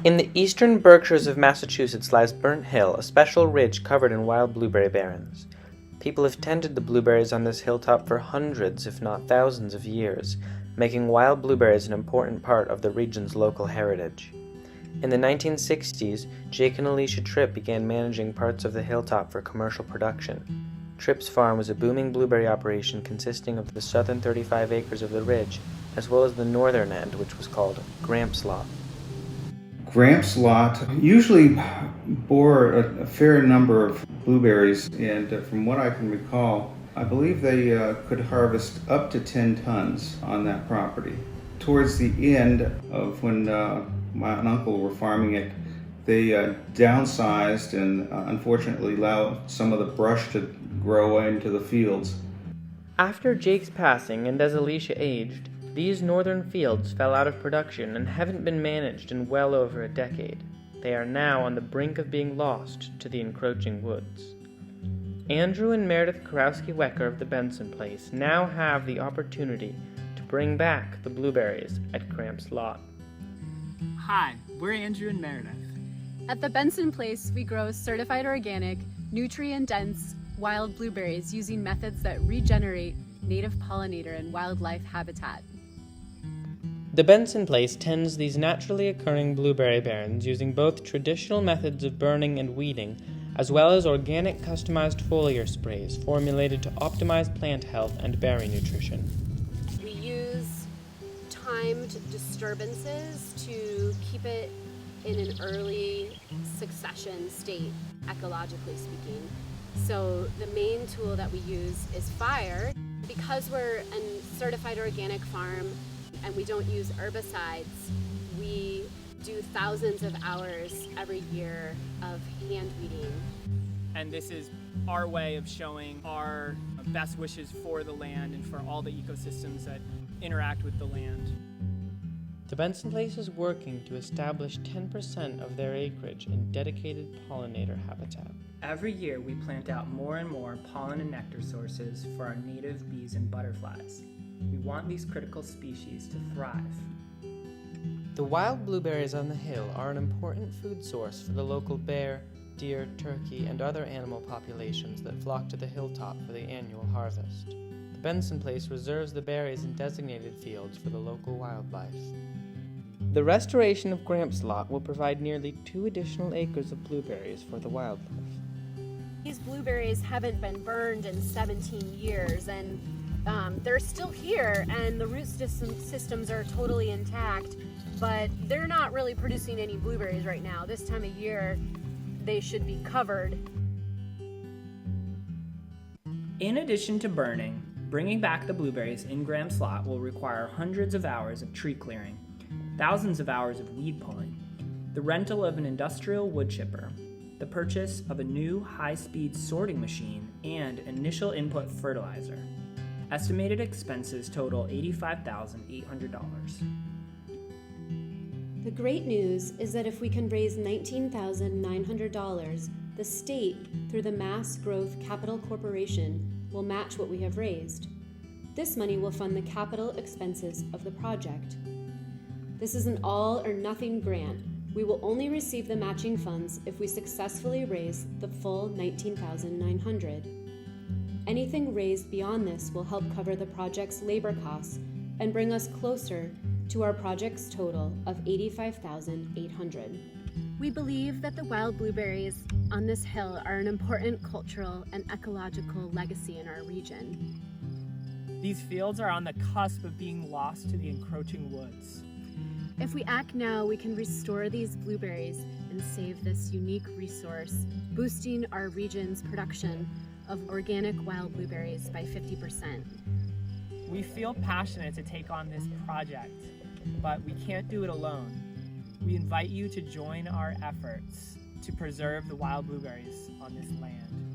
In the eastern Berkshires of Massachusetts lies Burnt Hill, a special ridge covered in wild blueberry barrens. People have tended the blueberries on this hilltop for hundreds, if not thousands of years, making wild blueberries an important part of the region's local heritage. In the 1960s, Jake and Alicia Tripp began managing parts of the hilltop for commercial production. Tripp's farm was a booming blueberry operation consisting of the southern 35 acres of the ridge, as well as the northern end, which was called Gramps Lot. Gramps Lot usually bore a fair number of blueberries, and from what I can recall, I believe they could harvest up to 10 tons on that property. Towards the end of when my aunt and uncle were farming it, they downsized and unfortunately allowed some of the brush to grow into the fields. After Jake's passing and as Alicia aged, these northern fields fell out of production and haven't been managed in well over a decade. They are now on the brink of being lost to the encroaching woods. Andrew and Meredith Karowski-Wecker of the Benson place now have the opportunity to bring back the blueberries at Gramps Lot. Hi, we're Andrew and Meredith. At the Benson place, we grow certified organic, nutrient-dense wild blueberries using methods that regenerate native pollinator and wildlife habitat. The Benson place tends these naturally occurring blueberry barrens using both traditional methods of burning and weeding, as well as organic customized foliar sprays formulated to optimize plant health and berry nutrition. We use timed disturbances to keep it in an early succession state, ecologically speaking. So the main tool that we use is fire. Because we're a certified organic farm and we don't use herbicides, we do thousands of hours every year of hand weeding. And this is our way of showing our best wishes for the land and for all the ecosystems that interact with the land. The Benson place is working to establish 10% of their acreage in dedicated pollinator habitat. Every year we plant out more and more pollen and nectar sources for our native bees and butterflies. We want these critical species to thrive. The wild blueberries on the hill are an important food source for the local bear, deer, turkey, and other animal populations that flock to the hilltop for the annual harvest. The Benson place reserves the berries in designated fields for the local wildlife. The restoration of Gramps Lot will provide nearly 2 additional acres of blueberries for the wildlife. These blueberries haven't been burned in 17 years, and they're still here, and the root systems are totally intact, but they're not really producing any blueberries right now. This time of year, they should be covered. In addition to burning, bringing back the blueberries in Gramps Lot will require hundreds of hours of tree clearing, thousands of hours of weed pulling, the rental of an industrial wood chipper, the purchase of a new high-speed sorting machine, and initial input fertilizer. Estimated expenses total $85,800. The great news is that if we can raise $19,900, the state, through the Mass Growth Capital Corporation, will match what we have raised. This money will fund the capital expenses of the project. This is an all-or-nothing grant. We will only receive the matching funds if we successfully raise the full $19,900. Anything raised beyond this will help cover the project's labor costs and bring us closer to our project's total of $85,800. We believe that the wild blueberries on this hill are an important cultural and ecological legacy in our region. These fields are on the cusp of being lost to the encroaching woods. If we act now, we can restore these blueberries and save this unique resource, boosting our region's production of organic wild blueberries by 50%. We feel passionate to take on this project, but we can't do it alone. We invite you to join our efforts to preserve the wild blueberries on this land.